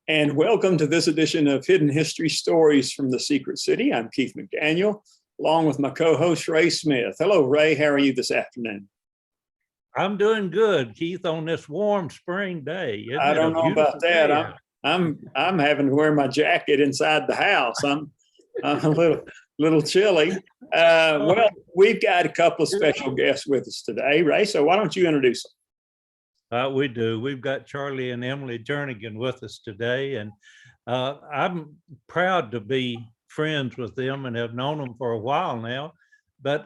And welcome to this edition of Hidden History Stories from the Secret City. I'm Keith McDaniel, along with my co-host Ray Smith. Hello, Ray. How are you this afternoon? I'm doing good, Keith, on this warm spring day. I don't know about that. I'm having to wear my jacket inside the house. I'm a little chilly. Well, we've got a couple of special guests with us today, Ray. So why don't you introduce them? We do. We've got Charlie and Emily Jernigan with us today, and I'm proud to be friends with them and have known them for a while now. But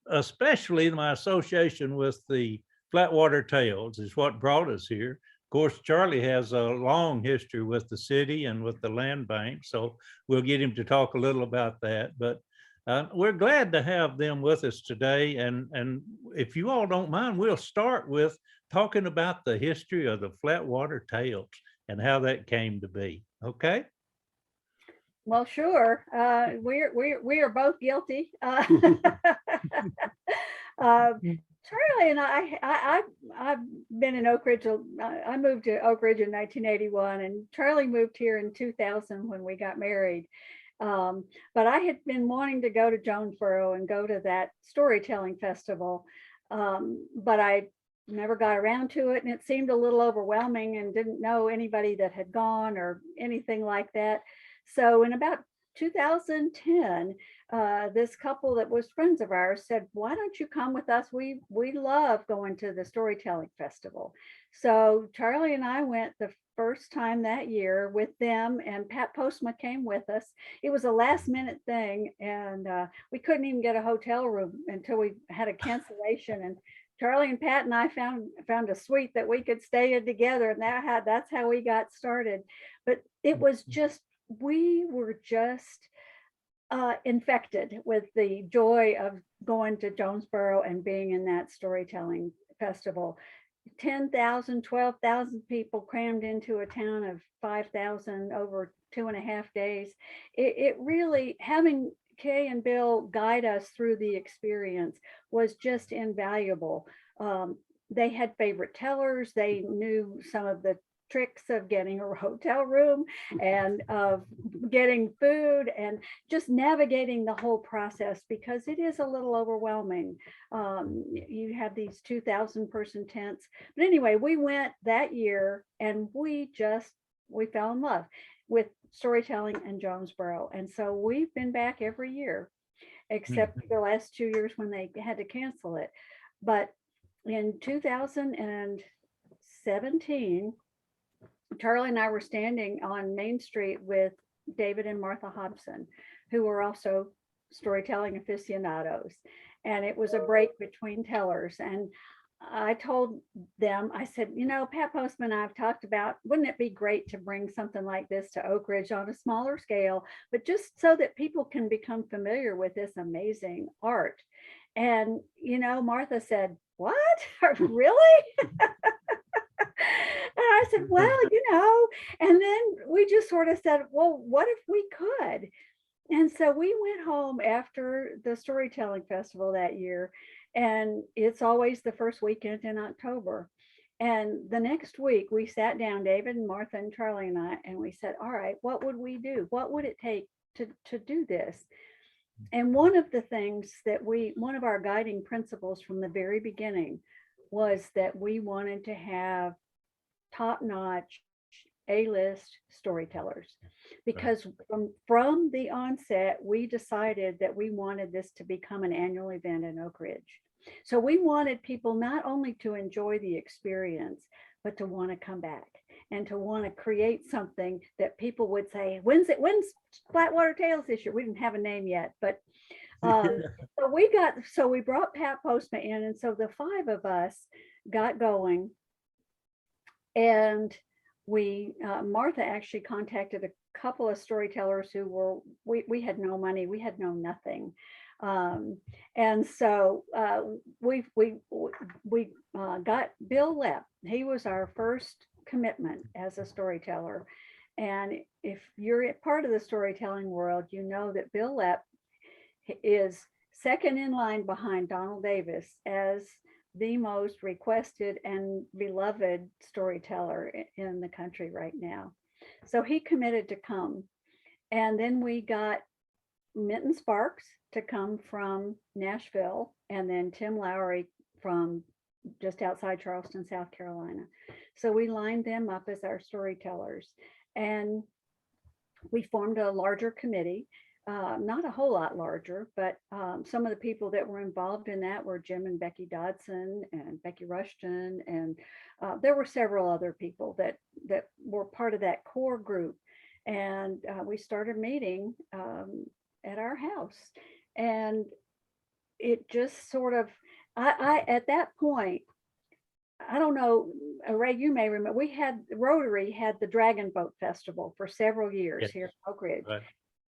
especially my association with the Flatwater Tales is what brought us here. Of course, Charlie has a long history with the city and with the land bank, so we'll get him to talk a little about that. But we're glad to have them with us today. And if you all don't mind, we'll start with talking about the history of the Flatwater Tales and how that came to be. Okay? Well, sure. We are both guilty. Charlie and I've been in Oak Ridge. I moved to Oak Ridge in 1981, and Charlie moved here in 2000 when we got married. But I had been wanting to go to Jonesboro and go to that storytelling festival, but I never got around to it, and it seemed a little overwhelming and didn't know anybody that had gone or anything like that. So in about 2010, this couple that was friends of ours said, why don't you come with us? We love going to the storytelling festival. So Charlie and I went the first time that year with them, and Pat Postma came with us. It was a last minute thing, and we couldn't even get a hotel room until we had a cancellation. And Charlie and Pat and I found a suite that we could stay in together, and that's how we got started. But it was just, we were just infected with the joy of going to Jonesboro and being in that storytelling festival. 10,000, 12,000 people crammed into a town of 5,000 over 2.5 days. It really, having Kay and Bill guide us through the experience was just invaluable. They had favorite tellers. They knew some of the tricks of getting a hotel room and of getting food and just navigating the whole process, because it is a little overwhelming. You have these 2,000 person tents. But anyway, we went that year, and we fell in love with storytelling in Jonesboro. And so we've been back every year, except the last 2 years when they had to cancel it. But in 2017, Charlie and I were standing on Main Street with David and Martha Hobson, who were also storytelling aficionados. And it was a break between tellers. And I told them, I said, you know, Pat Postman and I have talked about, wouldn't it be great to bring something like this to Oak Ridge on a smaller scale, but just so that people can become familiar with this amazing art. And, you know, Martha said, what? Really? And I said, well, you know, and then we just sort of said, well, what if we could? And so we went home after the storytelling festival that year, and it's always the first weekend in October. And the next week we sat down, David and Martha and Charlie and I, and we said, all right, what would we do? What would it take to do this? And one of the things that one of our guiding principles from the very beginning was that we wanted to have top-notch A-list storytellers, because from the onset we decided that we wanted this to become an annual event in Oak Ridge. So we wanted people not only to enjoy the experience, but to want to come back and to want to create something that people would say, when's Flatwater Tales this year? We didn't have a name yet, but so we brought Pat Postma in, and so the five of us got going. And Martha actually contacted a couple of storytellers who were, we had no money, we had no nothing. And so we got Bill Lepp. He was our first commitment as a storyteller. And if you're a part of the storytelling world, you know that Bill Lepp is second in line behind Donald Davis as the most requested and beloved storyteller in the country right now. So he committed to come. And then we got Minton Sparks to come from Nashville, and then Tim Lowry from just outside Charleston, South Carolina. So we lined them up as our storytellers, and we formed a larger committee. Not a whole lot larger, but some of the people that were involved in that were Jim and Becky Dodson and Becky Rushton, and there were several other people that were part of that core group. And we started meeting at our house, and it just sort of, I at that point, I don't know, Ray, you may remember, Rotary had the Dragon Boat Festival for several years Yes. here in Oak Ridge. Right.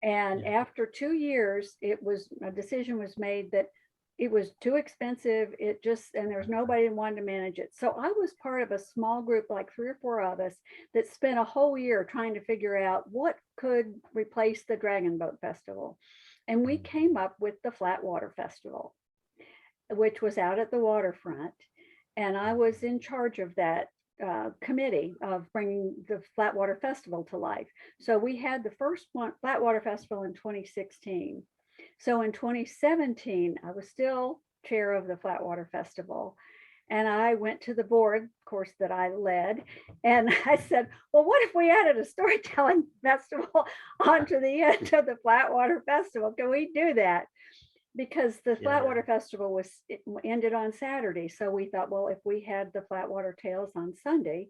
And Yeah. after 2 years, a decision was made that it was too expensive. And there's nobody who wanted to manage it. So I was part of a small group, like 3 or 4 of us, that spent a whole year trying to figure out what could replace the Dragon Boat Festival. And we came up with the Flatwater Festival, which was out at the waterfront. And I was in charge of that committee of bringing the Flatwater Festival to life. So we had the first one, Flatwater Festival, in 2016. So in 2017, I was still chair of the Flatwater Festival. And I went to the board, of course, that I led. And I said, well, what if we added a storytelling festival onto the end of the Flatwater Festival? Can we do that? Because the Flatwater Festival ended on Saturday. So we thought, well, if we had the Flatwater Tales on Sunday,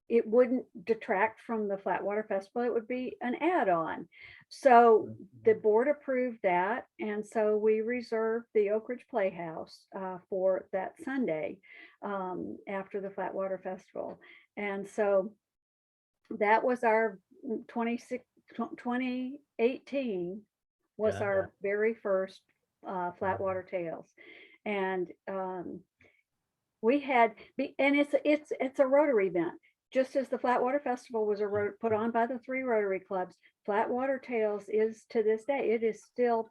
it wouldn't detract from the Flatwater Festival. It would be an add-on. So the board approved that. And so we reserved the Oak Ridge Playhouse for that Sunday after the Flatwater Festival. And so that was our 2018 was our very first Flatwater Tales. And we had, and it's a Rotary event. Just as the Flatwater Festival was put on by the 3 Rotary clubs, Flatwater Tales is, to this day, it is still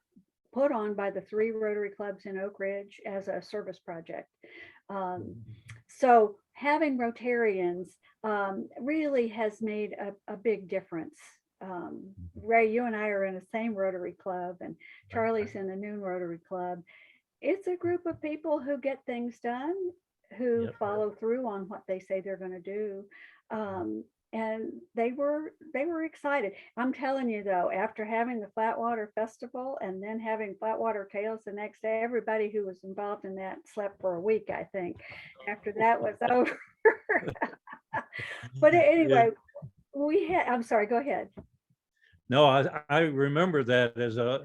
put on by the 3 Rotary clubs in Oak Ridge as a service project. So having Rotarians really has made a big difference. Ray, you and I are in the same Rotary club, and Charlie's in the Noon Rotary Club. It's a group of people who get things done, who follow through on what they say they're going to do. And they were excited. I'm telling you though, after having the Flatwater Festival and then having Flatwater Tales the next day, everybody who was involved in that slept for a week, I think, after that was over. But anyway, I'm sorry, go ahead. No, I remember that as a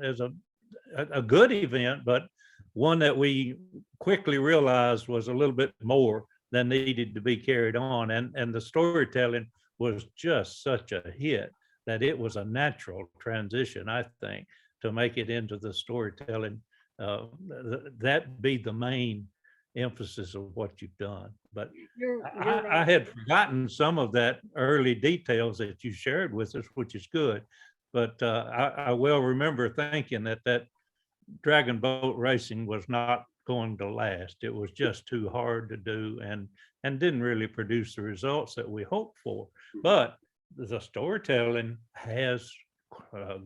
good event, but one that we quickly realized was a little bit more than needed to be carried on. And the storytelling was just such a hit that it was a natural transition, I think, to make it into the storytelling. That be the main emphasis of what you've done. But I had forgotten some of that early details that you shared with us, which is good. But I well remember thinking that dragon boat racing was not going to last. It was just too hard to do and didn't really produce the results that we hoped for. But the storytelling has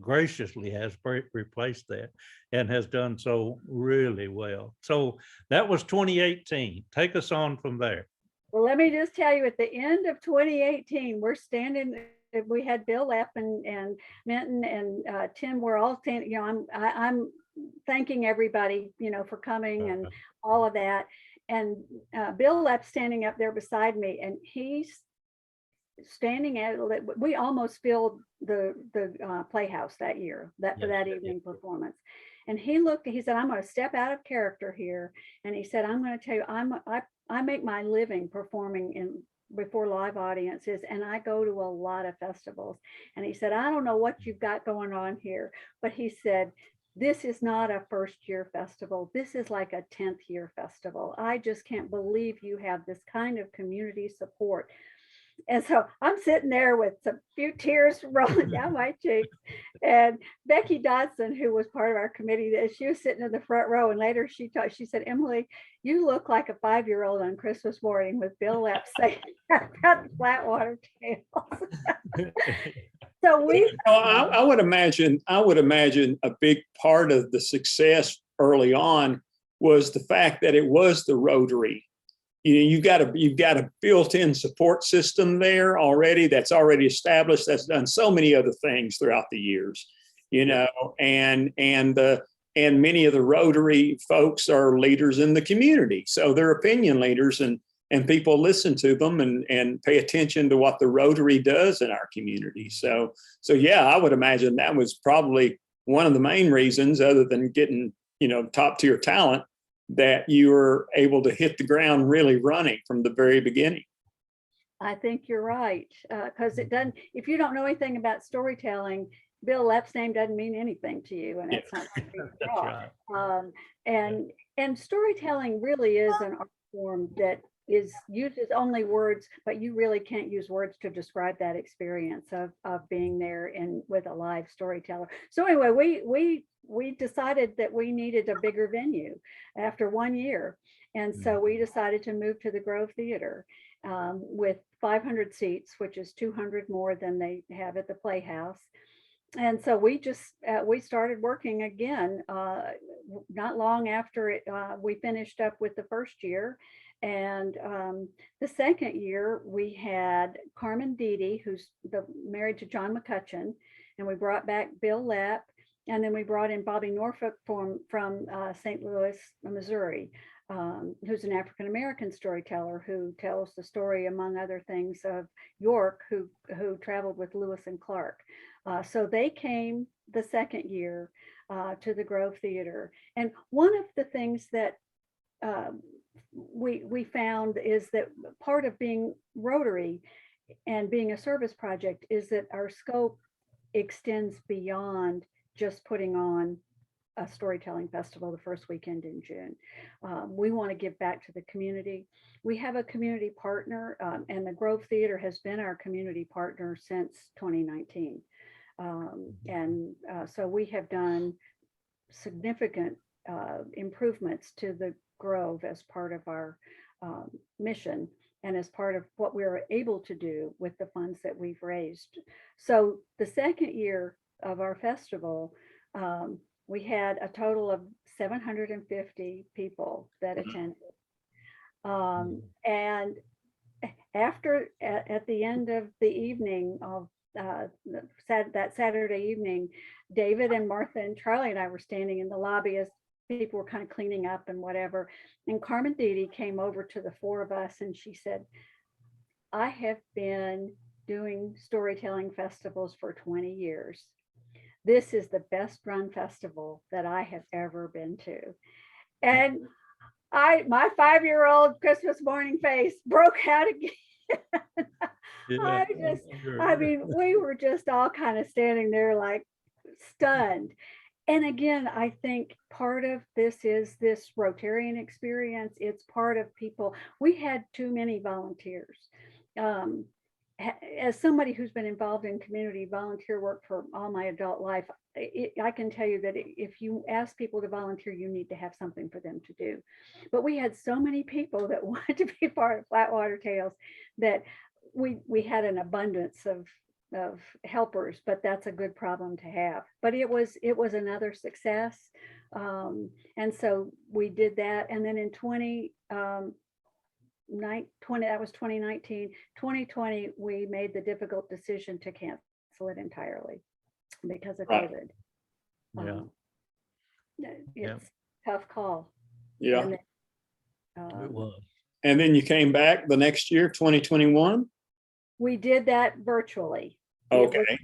graciously has replaced that and has done so really well. So that was 2018. Take us on from there. Well, let me just tell you, at the end of 2018, we're standing, we had Bill Lepp and Minton and Tim, we're all standing, you know, I'm thanking everybody, you know, for coming and all of that. And Bill Lepp standing up there beside me, and he's standing at, we almost filled the Playhouse that year, for that evening performance. And he said, I'm going to step out of character here. And he said, I'm going to tell you, I make my living performing before live audiences, and I go to a lot of festivals. And he said, I don't know what you've got going on here, but he said, this is not a first-year festival. This is like a 10th year festival. I just can't believe you have this kind of community support. And so I'm sitting there with a few tears rolling down my cheeks. And Becky Dodson, who was part of our committee, she was sitting in the front row. And later she said, Emily, you look like a 5-year-old on Christmas morning with Bill Lepp saying about the Flatwater Tales. So I would imagine a big part of the success early on was the fact that it was the Rotary. You've got a built-in support system there already that's already established, that's done so many other things throughout the years, and many of the Rotary folks are leaders in the community, so they're opinion leaders, and people listen to them and pay attention to what the Rotary does in our community. So yeah, I would imagine that was probably one of the main reasons, other than getting top tier talent, that you were able to hit the ground really running from the very beginning. I think you're right, because it doesn't, if you don't know anything about storytelling, Bill Lepp's name doesn't mean anything to you, and it's not like That's right. And storytelling really is an art form that uses only words, but you really can't use words to describe that experience of being there with a live storyteller. So anyway, we decided that we needed a bigger venue after 1 year. And so we decided to move to the Grove Theater with 500 seats, which is 200 more than they have at the Playhouse. And so we started working again, not long after we finished up with the first year. And the second year we had Carmen Deedy, who's married to John McCutcheon, and we brought back Bill Lepp, and then we brought in Bobby Norfolk from St. Louis, Missouri, who's an African-American storyteller who tells the story, among other things, of York, who traveled with Lewis and Clark. So they came the second year to the Grove Theater. And one of the things that we found is that part of being Rotary and being a service project is that our scope extends beyond just putting on a storytelling festival the first weekend in June. We want to give back to the community. We have a community partner, and the Grove Theater has been our community partner since 2019. So we have done significant improvements to the Grove as part of our mission and as part of what we were able to do with the funds that we've raised. So the second year of our festival, we had a total of 750 people that attended. And after, at the end of the evening of that Saturday evening, David and Martha and Charlie and I were standing in the lobby as people were kind of cleaning up and whatever. And Carmen Deedy came over to the four of us and she said, I have been doing storytelling festivals for 20 years. This is the best run festival that I have ever been to. And my 5-year-old Christmas morning face broke out again. Yeah, I mean, we were just all kind of standing there like stunned. And again, I think part of this is this Rotarian experience. It's part of people. We had too many volunteers. As somebody who's been involved in community volunteer work for all my adult life, I can tell you that if you ask people to volunteer, you need to have something for them to do. But we had so many people that wanted to be part of Flatwater Tales that we had an abundance of helpers, but that's a good problem to have. But it was another success. And so we did that. And then in 2019, 2020, we made the difficult decision to cancel it entirely because of COVID. Yeah. It's a tough call. Yeah. And then, It was. And then you came back the next year, 2021? We did that virtually. Okay.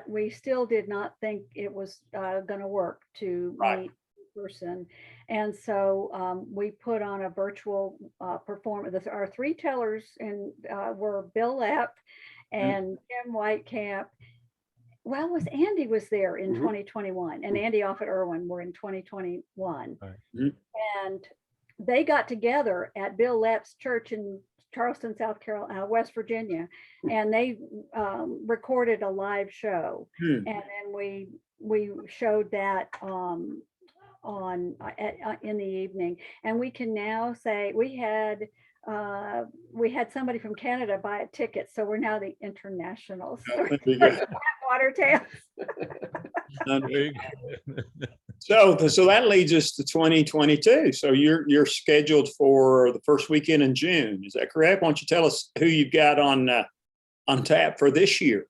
We still did not think it was going to work to meet in person. And so we put on a virtual performance. Our three tellers were Bill Lepp and Tim Whitecamp. Well, Andy was there in 2021, and Andy Offit Irwin were in 2021. And they got together at Bill Lepp's church in Charleston, South Carolina, West Virginia, and they recorded a live show, and then we showed that in the evening, and we can now say we had somebody from Canada buy a ticket, so we're now the international Flatwater Tales. So that leads us to 2022. So you're scheduled for the first weekend in June. Is that correct? Why don't you tell us who you've got on tap for this year?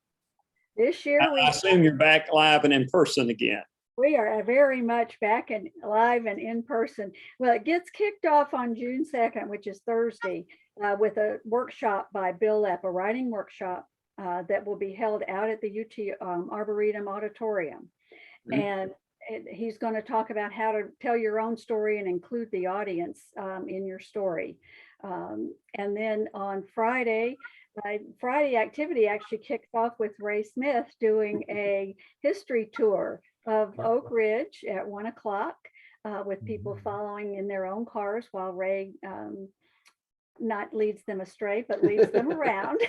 This year, I assume you're back live and in person again. We are very much back and live and in person. Well, it gets kicked off on June 2nd, which is Thursday, with a workshop by Bill Lepp, a writing workshop that will be held out at the UT Arboretum Auditorium. And he's going to talk about how to tell your own story and include the audience in your story. And then on Friday activity actually kicked off with Ray Smith doing a history tour of Oak Ridge at 1 o'clock with people following in their own cars while Ray not leads them astray, but leads them around.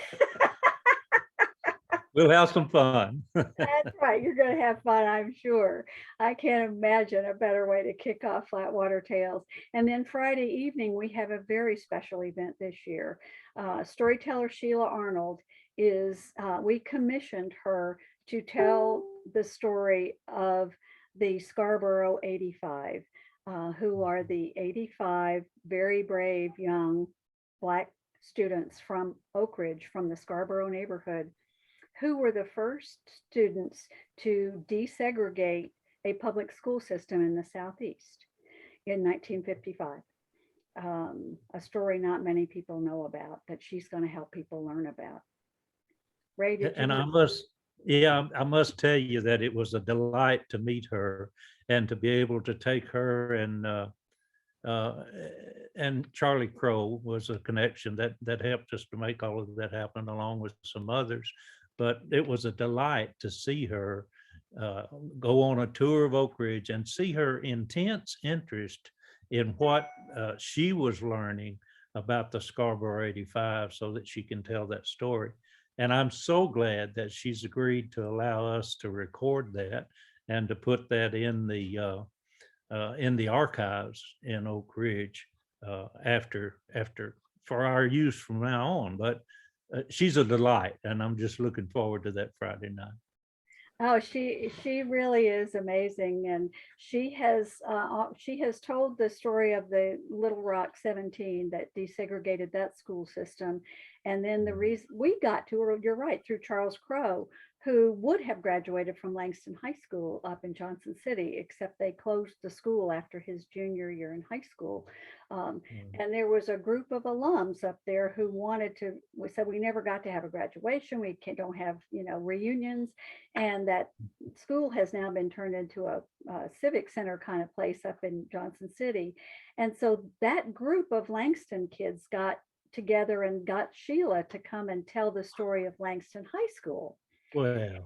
We'll have some fun. That's right. You're going to have fun, I'm sure. I can't imagine a better way to kick off Flatwater Tales. And then Friday evening, we have a very special event this year. Storyteller Sheila Arnold we commissioned her to tell the story of the Scarborough 85, who are the 85 very brave young Black students from Oak Ridge, from the Scarborough neighborhood, who were the first students to desegregate a public school system in the Southeast in 1955. A story not many people know about that she's going to help people learn about. Ray, and I must tell you that it was a delight to meet her and to be able to take her and Charlie Crow was a connection that helped us to make all of that happen, along with some others. But it was a delight to see her go on a tour of Oak Ridge and see her intense interest in what she was learning about the Scarborough 85 so that she can tell that story. And I'm so glad that she's agreed to allow us to record that and to put that in the archives in Oak Ridge after for our use from now on. But she's a delight, and I'm just looking forward to that Friday night. Oh, she really is amazing, and she has told the story of the Little Rock 17 that desegregated that school system, and then the reason we got to her, you're right, through Charles Crow, who would have graduated from Langston High School up in Johnson City, except they closed the school after his junior year in high school. And there was a group of alums up there who we said we never got to have a graduation. We don't have, reunions. And that school has now been turned into a civic center kind of place up in Johnson City. And so that group of Langston kids got together and got Sheila to come and tell the story of Langston High School. Well,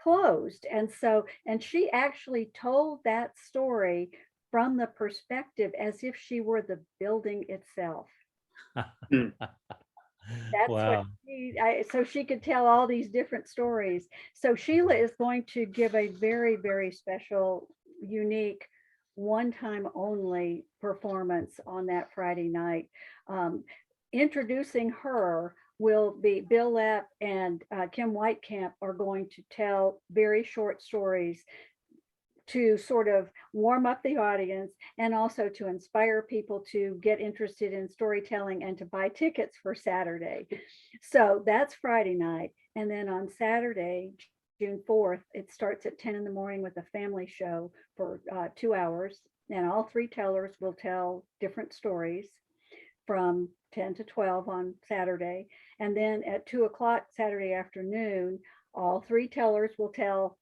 Closed. And she actually told that story from the perspective as if she were the building itself. That's wow. So she could tell all these different stories. So Sheila is going to give a very, very special, unique, one-time only performance on that Friday night. Introducing her will be Bill Lepp and Kim Whitecamp are going to tell very short stories to sort of warm up the audience and also to inspire people to get interested in storytelling and to buy tickets for Saturday. So that's Friday night. And then on Saturday, June 4th, it starts at 10 in the morning with a family show for 2 hours. And all three tellers will tell different stories from 10 to 12 on Saturday. And then at 2 o'clock Saturday afternoon, all three tellers will tell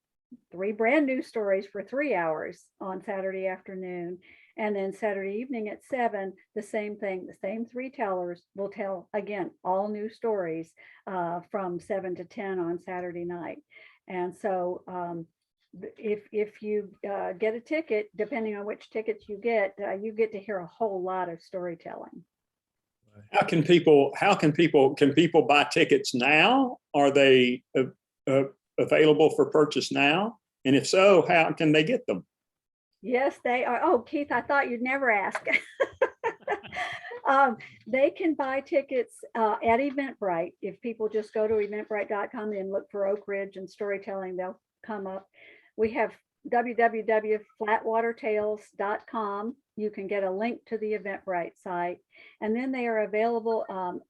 3 brand new stories for 3 hours on Saturday afternoon. And then Saturday evening at 7, the same thing, the same 3 tellers will tell again, all new stories from 7 to 10 on Saturday night. And so if you get a ticket, depending on which tickets you get to hear a whole lot of storytelling. Can people buy tickets now? Are they available for purchase now? And if so, how can they get them? Yes, they are. Oh, Keith, I thought you'd never ask. They can buy tickets at Eventbrite. If people just go to eventbrite.com and look for Oak Ridge and storytelling, they'll come up. We have www.flatwatertales.com. You can get a link to the Eventbrite site. And then they are available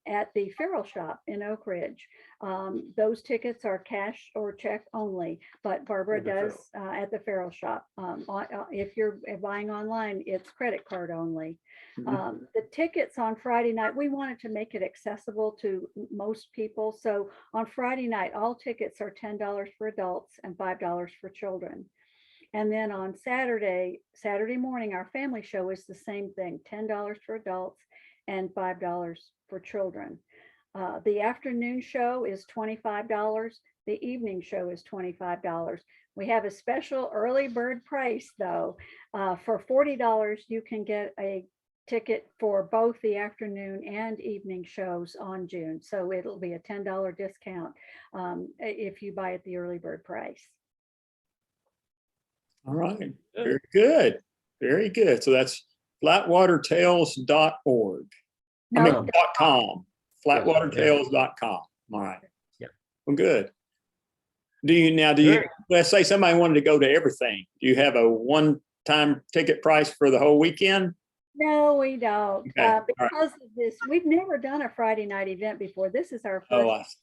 at the Farrell Shop in Oak Ridge. Those tickets are cash or check only, but Barbara does at the Farrell Shop. If you're buying online, it's credit card only. The tickets on Friday night, we wanted to make it accessible to most people. So on Friday night, all tickets are $10 for adults and $5 for children. And then on Saturday morning, our family show is the same thing, $10 for adults and $5 for children. The afternoon show is $25. The evening show is $25. We have a special early bird price though. For $40, you can get a ticket for both the afternoon and evening shows on June. So it'll be a $10 discount if you buy at the early bird price. All right, very good, very good. So that's flatwatertales.org. No, I mean, .com, flatwatertales.com. All right. Yeah. Well, good. Let's say somebody wanted to go to everything. Do you have a one-time ticket price for the whole weekend? No, we don't. Okay. Because of this, we've never done a Friday night event before. This is our first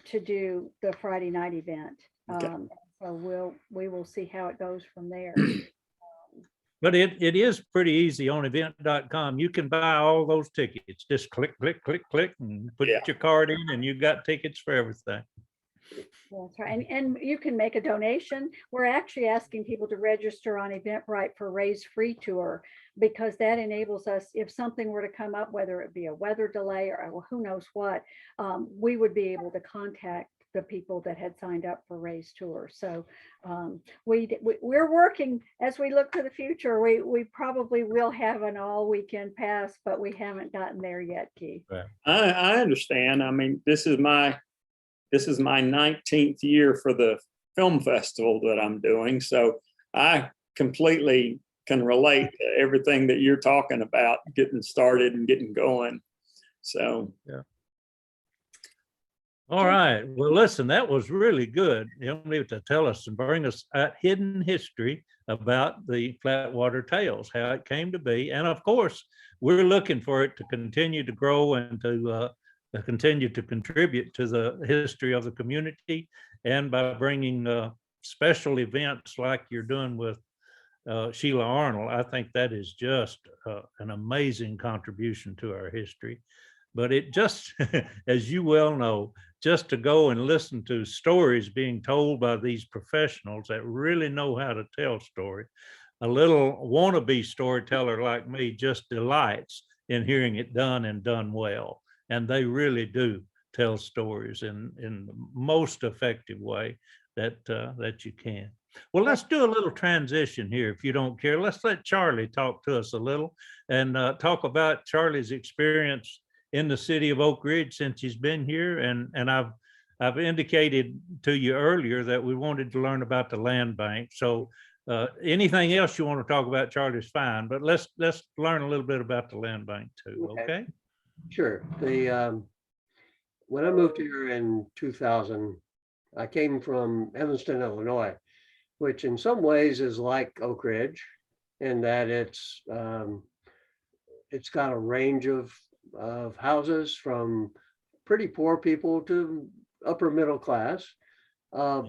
to do the Friday night event. Okay. So we will see how it goes from there. But it is pretty easy on event.com. You can buy all those tickets. Just click, click, click, click, and put your card in, and you've got tickets for everything. That's right. And you can make a donation. We're actually asking people to register on Eventbrite for Raise Free Tour, because that enables us, if something were to come up, whether it be a weather delay or who knows what, we would be able to contact the people that had signed up for Raise Tour. So we're working as we look to the future. We probably will have an all weekend pass, but we haven't gotten there yet, Keith. Right. I understand. I mean, this is my 19th year for the film festival that I'm doing. So I completely can relate to everything that you're talking about, getting started and getting going. So, yeah. All right. Well, listen, that was really good. You need to tell us and bring us a hidden history about the Flatwater Tales, how it came to be. And of course, we're looking for it to continue to grow and to continue to contribute to the history of the community, and by bringing special events like you're doing with Sheila Arnold. I think that is just an amazing contribution to our history. But it just, as you well know, just to go and listen to stories being told by these professionals that really know how to tell story, a little wannabe storyteller like me just delights in hearing it done and done well. And they really do tell stories in the most effective way that you can. Well, let's do a little transition here, if you don't care. Let's let Charlie talk to us a little and talk about Charlie's experience in the city of Oak Ridge since he's been here. And I've indicated to you earlier that we wanted to learn about the land bank. So anything else you want to talk about, Charlie's fine, but let's learn a little bit about the land bank too, okay? Sure. When I moved here in 2000, I came from Evanston, Illinois, which in some ways is like Oak Ridge in that it's got a range of houses from pretty poor people to upper middle class, but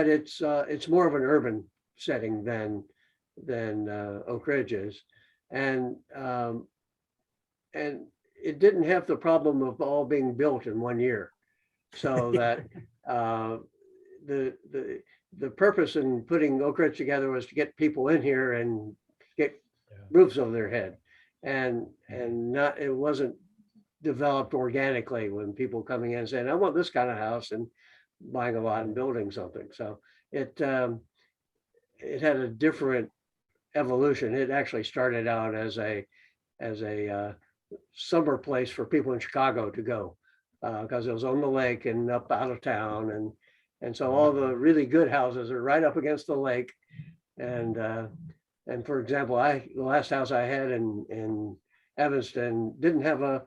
it's more of an urban setting than Oak Ridge is, and it didn't have the problem of all being built in 1 year, so that the purpose in putting Oak Ridge together was to get people in here and get roofs over their head, and not, it wasn't developed organically when people coming in saying, I want this kind of house, and buying a lot and building something. So it had a different evolution. It actually started out as a summer place for people in Chicago to go, because it was on the lake and up out of town, and so all the really good houses are right up against the lake. And for example, the last house I had in Evanston didn't have a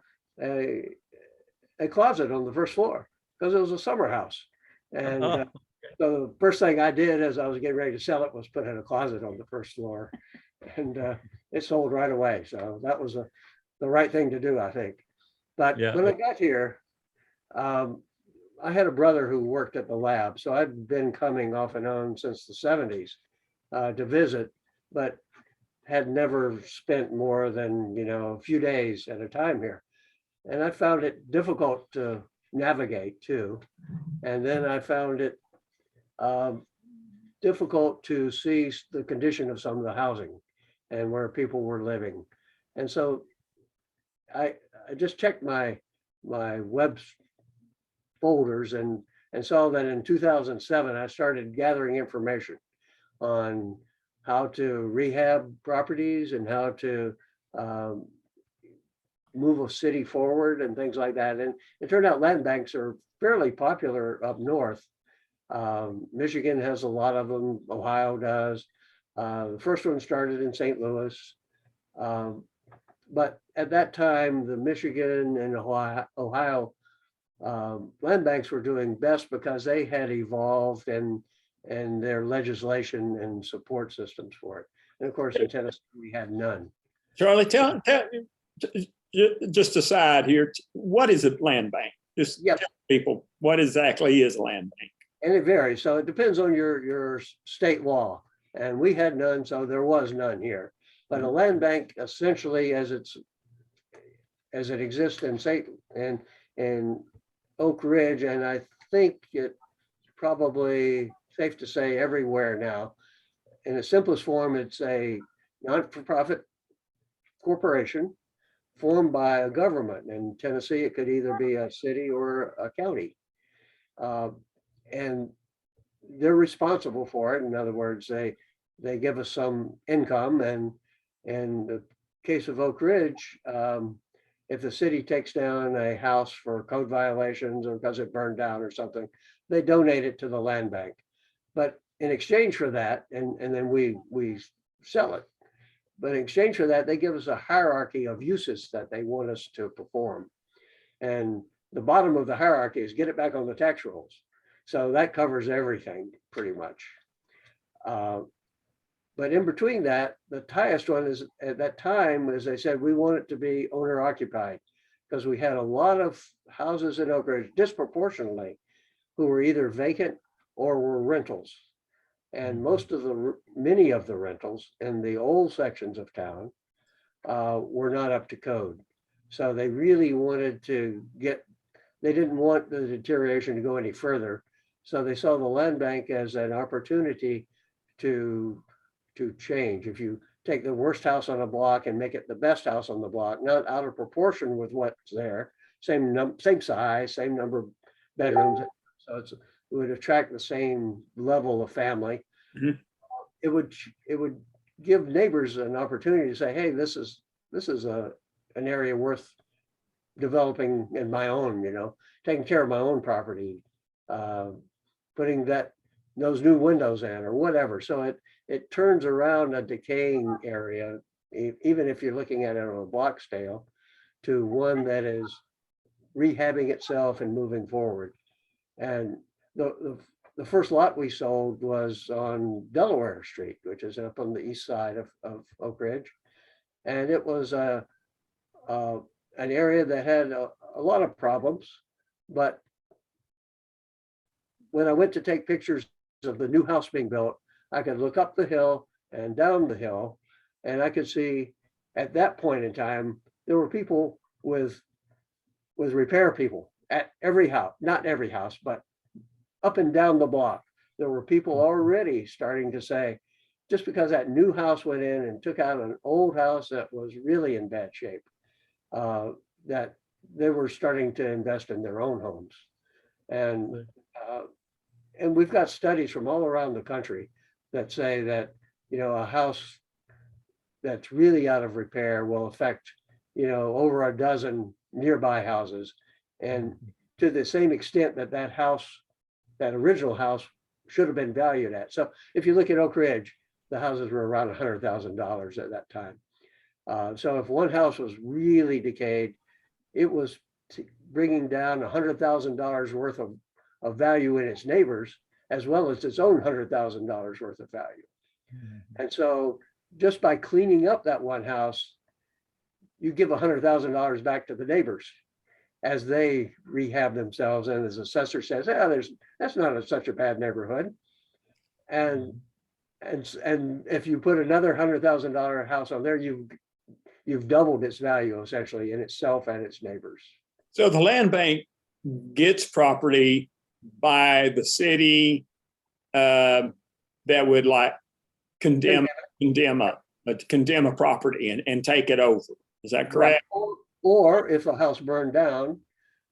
closet on the first floor because it was a summer house. And so the first thing I did as I was getting ready to sell it was put in a closet on the first floor, and it sold right away. So that was the right thing to do, I think. But when I got here, I had a brother who worked at the lab, so I'd been coming off and on since the 70s to visit, but had never spent more than, a few days at a time here. And I found it difficult to navigate too. And then I found it difficult to see the condition of some of the housing and where people were living. And so I just checked my web folders and saw that in 2007, I started gathering information on how to rehab properties and how to move a city forward and things like that. And it turned out land banks are fairly popular up north. Michigan has a lot of them. Ohio does. The first one started in St. Louis. But at that time, the Michigan and Ohio land banks were doing best because they had evolved and their legislation and support systems for it. And of course, in Tennessee, we had none. Charlie, tell just aside here, what is a land bank? Just tell people what exactly is a land bank. And it varies. So it depends on your state law. And we had none, so there was none here. But a land bank, essentially, as it exists in Oak Ridge, and I think it's probably safe to say everywhere now. In its simplest form, it's a not-for-profit corporation formed by a government. In Tennessee, it could either be a city or a county. And they're responsible for it. In other words, they give us some income. And in the case of Oak Ridge, if the city takes down a house for code violations or because it burned down or something, they donate it to the land bank. But in exchange for that, and then we sell it. But in exchange for that, they give us a hierarchy of uses that they want us to perform. And the bottom of the hierarchy is get it back on the tax rolls. So that covers everything pretty much. But in between that, the highest one is at that time, as I said, we want it to be owner occupied because we had a lot of houses in Oak Ridge disproportionately who were either vacant or were rentals. And many of the rentals in the old sections of town were not up to code. So they really wanted to they didn't want the deterioration to go any further. So they saw the land bank as an opportunity to change. If you take the worst house on a block and make it the best house on the block, not out of proportion with what's there, same size, same number of bedrooms. So it would attract the same level of family. Mm-hmm. It would give neighbors an opportunity to say, hey, this is an area worth developing in my own, taking care of my own property, putting those new windows in or whatever. So it turns around a decaying area, even if you're looking at it on a block scale, to one that is rehabbing itself and moving forward. And the first lot we sold was on Delaware Street, which is up on the east side of Oak Ridge. And it was an area that had a lot of problems. But when I went to take pictures of the new house being built, I could look up the hill and down the hill, and I could see at that point in time, there were people with repair people at every house, not every house, but up and down the block. There were people already starting to say, just because that new house went in and took out an old house that was really in bad shape, that they were starting to invest in their own homes. And we've got studies from all around the country that say that, a house that's really out of repair will affect, over a dozen nearby houses. And to the same extent that house, that original house should have been valued at. So if you look at Oak Ridge, the houses were around $100,000 at that time. So if one house was really decayed, it was bringing down $100,000 worth of value in its neighbors, as well as its own $100,000 worth of value. And so just by cleaning up that one house, you give $100,000 back to the neighbors as they rehab themselves. And as assessor says, that's not such a bad neighborhood. And if you put another $100,000 house on there, you've doubled its value essentially in itself and its neighbors. So the land bank gets property by the city that would like condemn a property and take it over. Is that correct? Or if a house burned down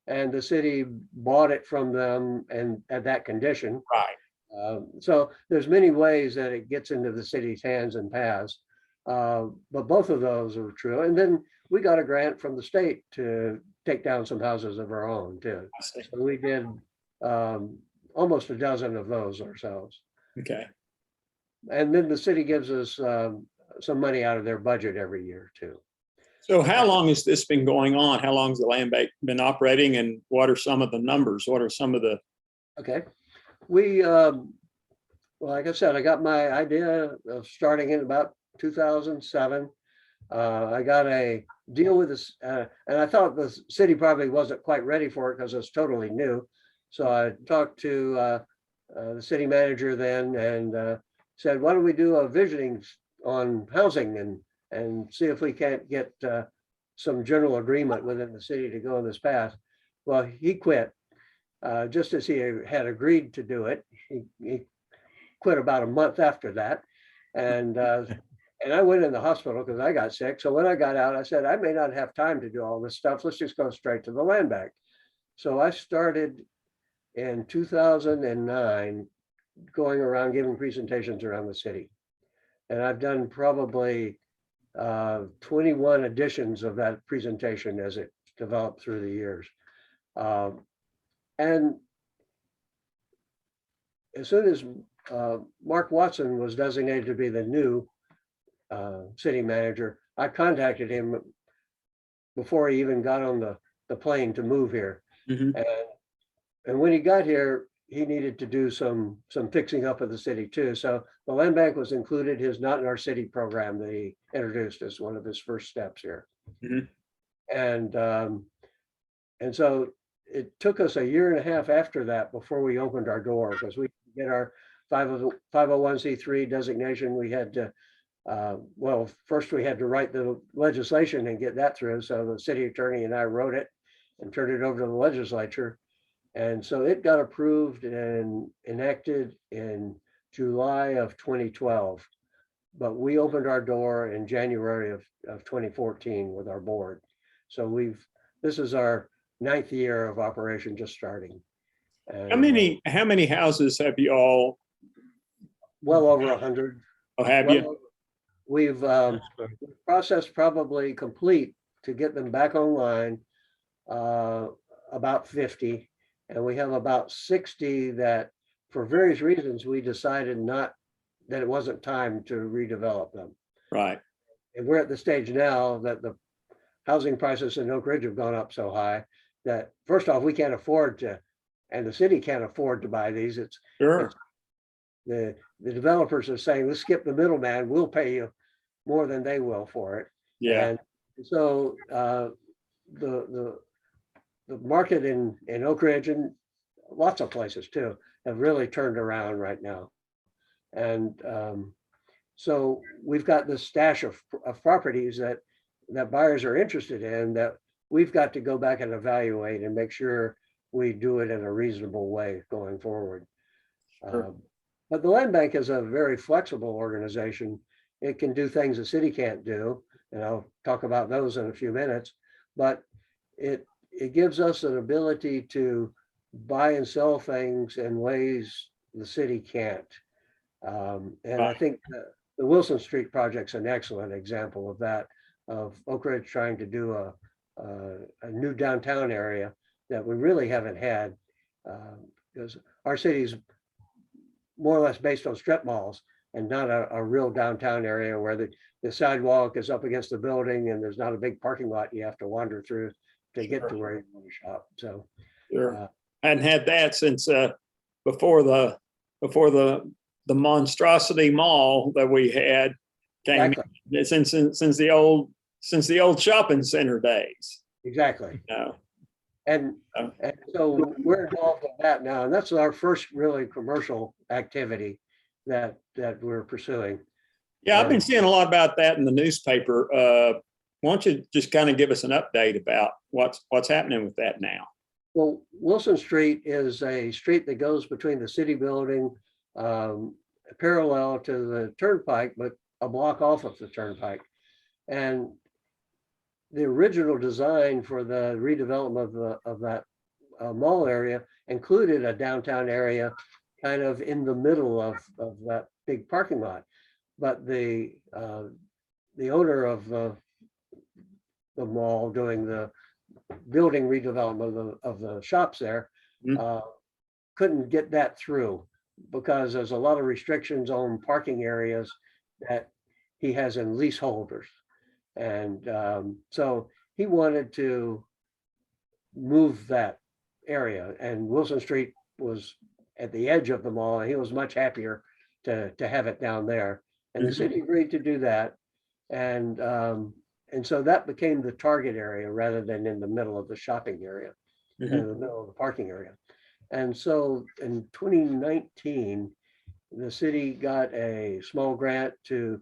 and the city bought it from them and at that condition. Right. So there's many ways that it gets into the city's hands and paths. But both of those are true. And then we got a grant from the state to take down some houses of our own too. So we did almost a dozen of those ourselves. Okay. And then the city gives us some money out of their budget every year too. So how long has this been going on? How long has the land bank been operating, and what are some of the numbers? What are some of the? Okay. We, well, like I said, I got my idea of starting in about 2007. I got a deal with this, and I thought the city probably wasn't quite ready for it because it's totally new. So I talked to the city manager then and said, why don't we do a visiting on housing and see if we can't get some general agreement within the city to go on this path. Well, he quit just as he had agreed to do it. He quit about a month after that. And I went in the hospital because I got sick. So when I got out, I said, I may not have time to do all this stuff. Let's just go straight to the land bank. So I started in 2009 going around giving presentations around the city. And I've done probably 21 editions of that presentation as it developed through the years. And as soon as Mark Watson was designated to be the new city manager, I contacted him before he even got on the plane to move here. Mm-hmm. And when he got here, he needed to do some fixing up of the city too. So the land bank was included, his Not in Our City program that he introduced as one of his first steps here. Mm-hmm. And so it took us a year and a half after that before we opened our door, because we get our 501c3 designation. We had to, well, first we had to write the legislation and get that through. So the city attorney and I wrote it and turned it over to the legislature. And so it got approved and enacted in July of 2012. But we opened our door in January of 2014 with our board. So this is our 9th year of operation, just starting. And How many houses have you all? well over 100. Oh, have you? We've processed probably complete to get them back online, about 50. And we have about 60 that, for various reasons, we decided that it wasn't time to redevelop them. Right. And we're at the stage now that the housing prices in Oak Ridge have gone up so high that, first off, we can't afford to, and the city can't afford to buy these. Sure. The developers are saying, let's skip the middleman, we'll pay you more than they will for it. Yeah. And so the market in Oak Ridge and lots of places too have really turned around right now. And so we've got this stash of properties that buyers are interested in that we've got to go back and evaluate and make sure we do it in a reasonable way going forward. Sure. But the land bank is a very flexible organization. It can do things the city can't do, and I'll talk about those in a few minutes, but it gives us an ability to buy and sell things in ways the city can't. And I think the Wilson Street project's an excellent example of that. of Oak Ridge trying to do a new downtown area that we really haven't had, because our city's more or less based on strip malls and not a real downtown area where the sidewalk is up against the building and there's not a big parking lot you have to wander through to get to where you want to shop. So Sure. Hadn't had that since before the monstrosity mall that we had came exactly. since the old shopping center days. Exactly. No. And so we're involved in that now, and that's our first really commercial activity that we're pursuing. Yeah, I've been seeing a lot about that in the newspaper. Why don't you just kind of give us an update about what's happening with that now? Well, Wilson Street is a street that goes between the city building, parallel to the turnpike, but a block off of the turnpike. And the original design for the redevelopment of that mall area included a downtown area kind of in the middle of that big parking lot. But the owner of the mall doing the building redevelopment of the shops there couldn't get that through because there's a lot of restrictions on parking areas that he has in leaseholders. And so he wanted to move that area, and Wilson Street was at the edge of the mall, and he was much happier to have it down there. And the city agreed to do that. And so that became the target area rather than in the middle of the shopping area, in the middle of the parking area. And so in 2019, the city got a small grant to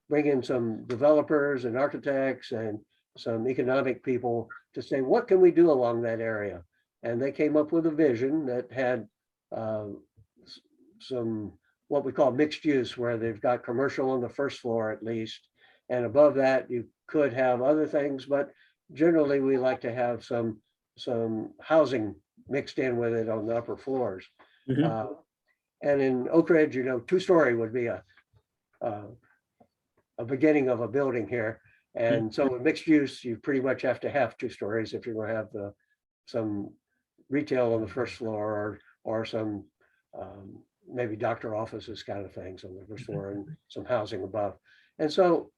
bring in some developers and architects and some economic people to say, what can we do along that area? And they came up with a vision that had some what we call mixed use, where they've got commercial on the first floor at least. And above that, you could have other things, but generally we like to have some housing mixed in with it on the upper floors. And in Oak Ridge, 2-story would be a beginning of a building here. And so with mixed use, you pretty much have to have 2 stories if you're going to have some retail on the first floor or some maybe doctor offices kind of things on the first floor and some housing above. And so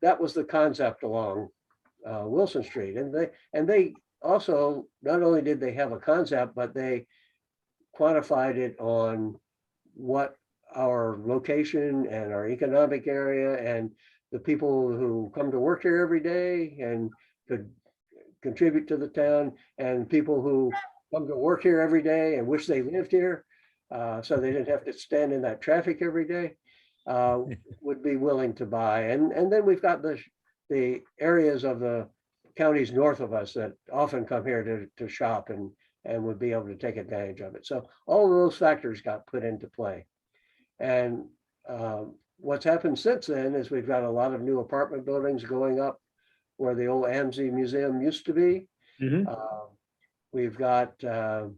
that was the concept along Wilson Street. And they also, not only did they have a concept, but they quantified it on what our location and our economic area and the people who come to work here every day and could contribute to the town, and people who come to work here every day and wish they lived here so they didn't have to stand in that traffic every day, would be willing to buy. And then we've got the areas of the counties north of us that often come here to shop and would be able to take advantage of it. So all of those factors got put into play. And what's happened since then is we've got a lot of new apartment buildings going up where the old AMSI Museum used to be. We've got a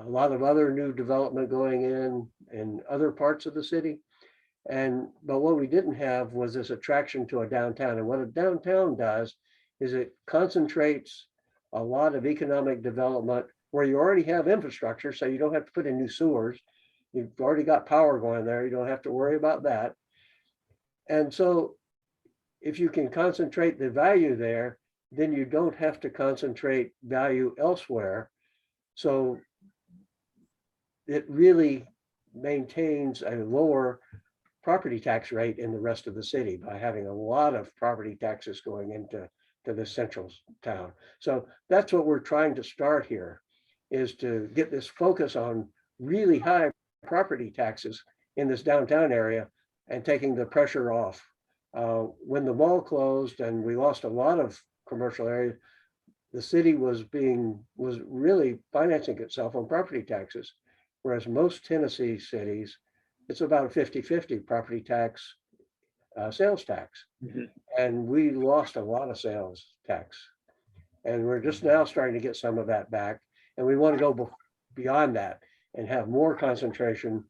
lot of other new development going in other parts of the city. But what we didn't have was this attraction to a downtown. And what a downtown does is it concentrates a lot of economic development where you already have infrastructure, so you don't have to put in new sewers. You've already got power going there. You don't have to worry about that. And so if you can concentrate the value there, then you don't have to concentrate value elsewhere. So it really maintains a lower property tax rate in the rest of the city by having a lot of property taxes going into the central town. So that's what we're trying to start here, is to get this focus on really high property taxes in this downtown area and taking the pressure off. When the mall closed and we lost a lot of commercial areas, the city was really financing itself on property taxes, whereas most Tennessee cities, it's about a 50-50 property tax, sales tax. And we lost a lot of sales tax. And we're just now starting to get some of that back. And we want to go beyond that and have more concentration,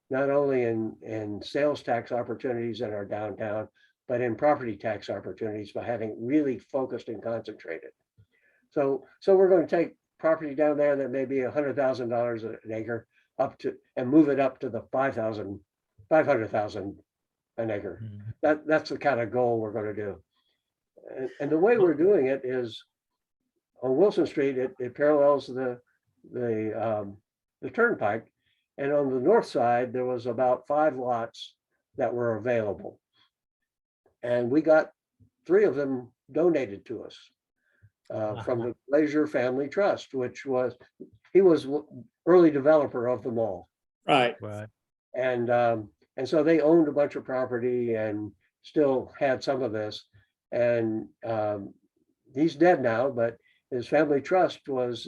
not only in sales tax opportunities in our downtown, but in property tax opportunities by having really focused and concentrated. So we're going to take property down there that may be $100,000 an acre up to, and move it up to the 500,000 an acre. That's the kind of goal we're going to do. And the way we're doing it is on Wilson Street, it parallels the turnpike. And on the north side, there was about 5 lots that were available. And we got 3 of them donated to us from the Glazier Family Trust, which was, he was early developer of them all. Right. And so they owned a bunch of property and still had some of this. And he's dead now, but his family trust was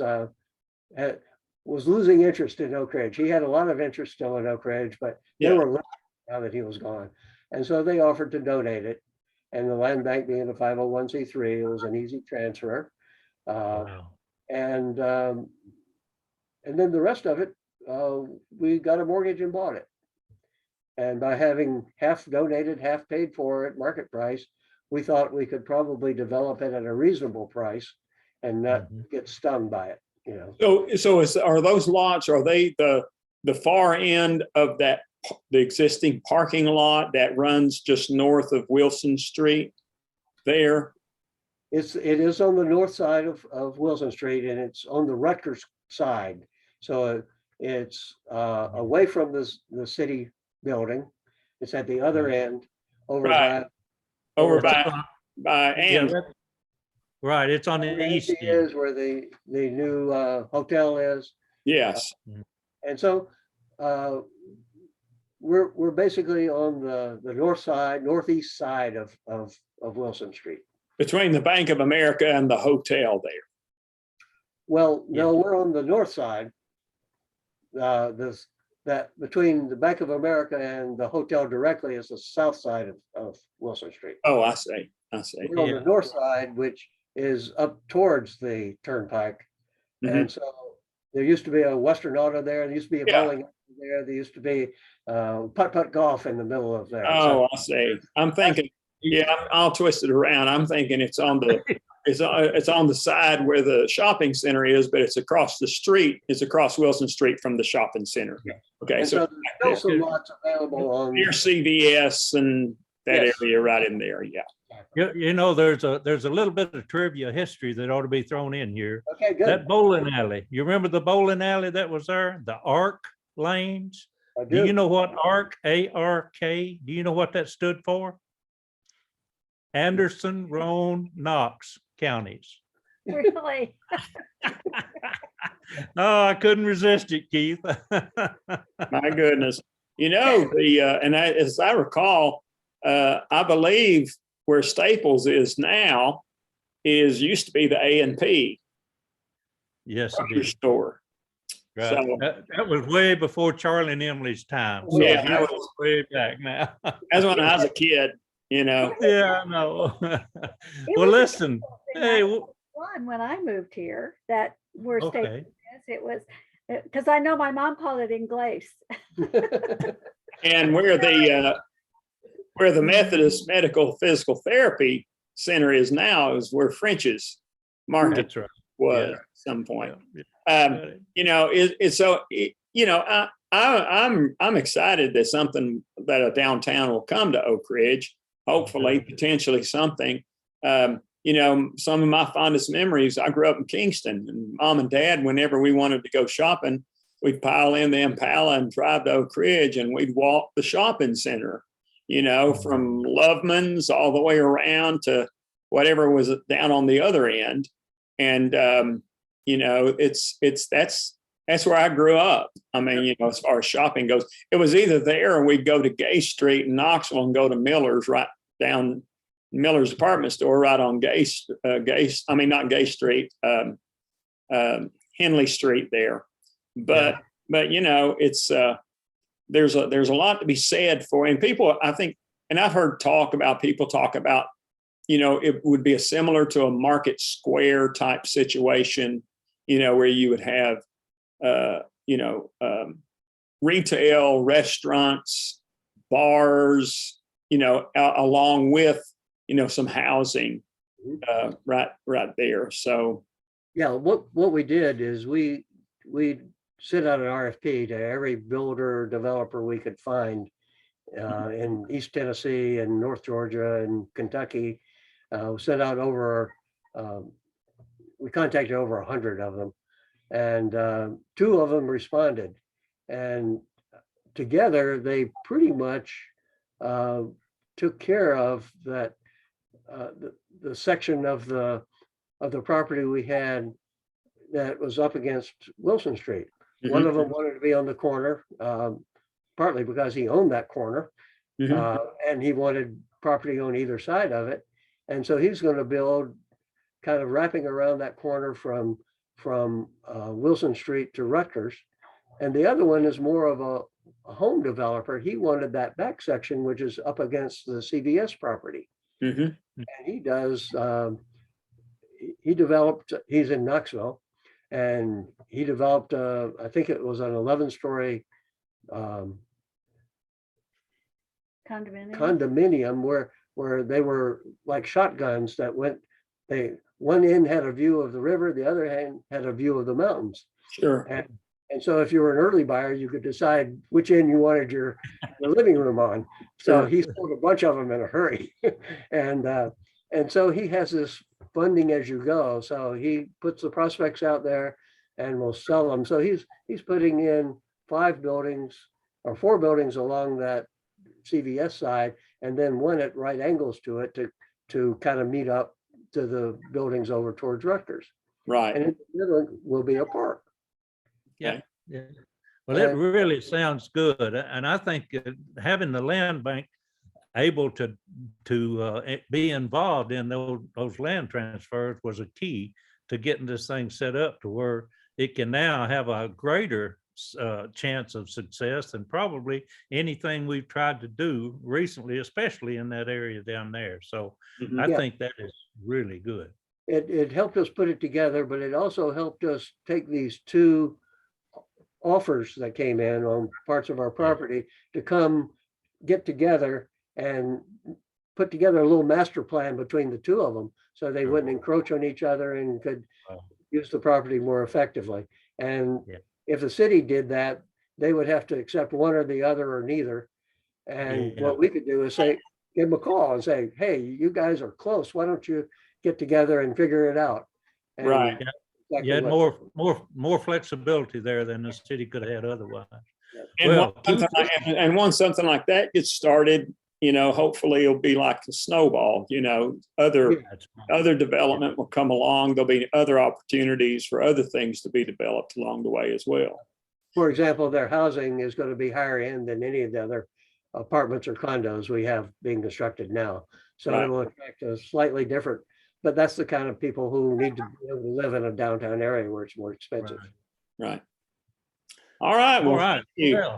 losing interest in Oak Ridge. He had a lot of interest still in Oak Ridge, but they were limited now that he was gone. And so they offered to donate it. And the land bank being a 501c3, it was an easy transfer. And then the rest of it, we got a mortgage and bought it. And by having half donated, half paid for at market price, we thought we could probably develop it at a reasonable price and not get stung by it, you know. So are those lots, are they the far end of the existing parking lot that runs just north of Wilson Street there? It is on the north side of Wilson Street, and it's on the Rutgers side. So it's away from the city building. It's at the other end over by Right, it's on the east end. Is where the new hotel is. Yes. And so we're basically on the northeast side of Wilson Street. Between the Bank of America and the hotel there. Well, no, we're on the north side. That between the Bank of America and the hotel directly is the south side of Wilson Street. Oh, I see. We're on the north side, which is up towards the turnpike. And so there used to be a Western Auto there. There used to be a bowling there. There used to be putt-putt golf in the middle of there. Oh, I see. I'm thinking, I'll twist it around. I'm thinking it's on the it's on the side where the shopping center is, but it's across the street. It's across Wilson Street from the shopping center. Okay, and so there's still some lots available on near CVS and that area right in there. Yeah. You know, there's a little bit of trivia history that ought to be thrown in here. Okay, good. That bowling alley. You remember the bowling alley that was there? The ARC lanes? I do. Do you know what ARC, A-R-K, do you know what that stood for? Anderson, Roane, Knox counties. Really? Oh, I couldn't resist it, Keith. My goodness. You know, as I recall, I believe where Staples is now used to be the A&P. Yes, it is. Store. Right. So, that was way before Charlie and Emily's time. So that was way back now. That's when I was a kid, you know. Yeah, I know. Well, listen. Hey, when I moved here, that where okay. it was because I know my mom called it Inglace. And where the Methodist Medical Physical Therapy Center is now is where French's Market was at some point. You know, it's so you know, I'm excited that a downtown will come to Oak Ridge. Hopefully, potentially something. You know, some of my fondest memories, I grew up in Kingston, and Mom and Dad, whenever we wanted to go shopping, we'd pile in the Impala and drive to Oak Ridge, and we'd walk the shopping center, you know, from Loveman's all the way around to whatever was down on the other end. And, you know, that's where I grew up. I mean, you know, as far as shopping goes, it was either there or we'd go to Gay Street in Knoxville and go to Miller's right down Miller's department store right on not Gay Street, Henley Street there. But you know, it's there's a lot to be said for, and people, I think, and I've heard people talk about, you know, it would be similar to a market square type situation, you know, where you would have, you know, retail, restaurants, bars, along with, some housing right there. So. Yeah, what we did is we sent out an RFP to every builder, developer we could find in East Tennessee and North Georgia and Kentucky. We sent out we contacted over 100 of them, and 2 of them responded. And together, they pretty much took care of that, the section of the property we had that was up against Wilson Street. One of them wanted to be on the corner, partly because he owned that corner, and he wanted property on either side of it. And so he's going to build kind of wrapping around that corner from Wilson Street to Rutgers. And the other one is more of a home developer. He wanted that back section, which is up against the CVS property. And he does, he's in Knoxville, and he developed, I think it was an 11-story condominium where they were like shotguns that one end had a view of the river, the other end had a view of the mountains. Sure. And so if you were an early buyer, you could decide which end you wanted your living room on. So he sold a bunch of them in a hurry. And so he has this funding as you go. So he puts the prospects out there and will sell them. So he's putting in 5 buildings or 4 buildings along that CVS side, and then one at right angles to it to kind of meet up to the buildings over towards Rutgers. Right. And in the middle will be a park. Yeah. Well, it really sounds good. And I think having the land bank able to be involved in those land transfers was a key to getting this thing set up to where it can now have a greater chance of success than probably anything we've tried to do recently, especially in that area down there. So I think that is really good. It helped us put it together, but it also helped us take these 2 offers that came in on parts of our property to come get together and put together a little master plan between the 2 of them, so they wouldn't encroach on each other and could use the property more effectively. And if the city did that, they would have to accept one or the other or neither. And what we could do is say, give them a call and say, hey, you guys are close. Why don't you get together and figure it out? And right. You had more flexibility there than the city could have had otherwise. And once something like that gets started, hopefully it'll be like a snowball. Other development will come along. There'll be other opportunities for other things to be developed along the way as well. For example, their housing is going to be higher end than any of the other apartments or condos we have being constructed now. So it will attract a slightly different, but that's the kind of people who need to be able to live in a downtown area where it's more expensive. Right. All right. Well,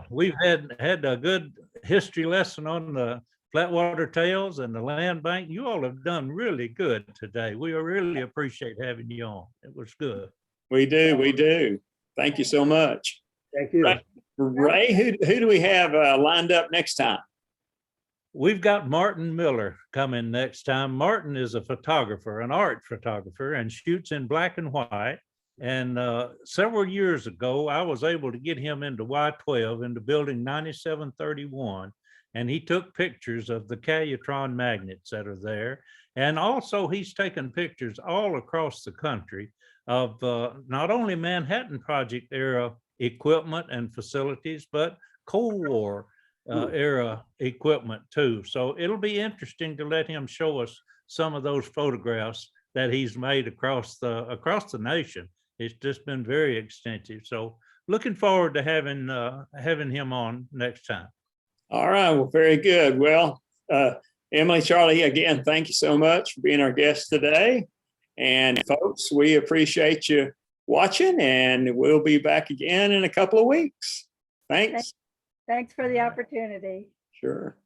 we've had a good history lesson on the Flatwater Tales and the land bank. You all have done really good today. We really appreciate having you on. It was good. We do. Thank you so much. Thank you. Ray, who do we have lined up next time? We've got Martin Miller coming next time. Martin is a photographer, an art photographer, and shoots in black and white. And several years ago, I was able to get him into Y12, into building 9731. And he took pictures of the Calutron magnets that are there. And also he's taken pictures all across the country of not only Manhattan Project era equipment and facilities, but Cold War era equipment too. So it'll be interesting to let him show us some of those photographs that he's made across the nation. It's just been very extensive. So looking forward to having him on next time. All right. Well, very good. Well, Emily, Charlie, again, thank you so much for being our guest today. And folks, we appreciate you watching, and we'll be back again in a couple of weeks. Thanks. Thanks for the opportunity. Sure.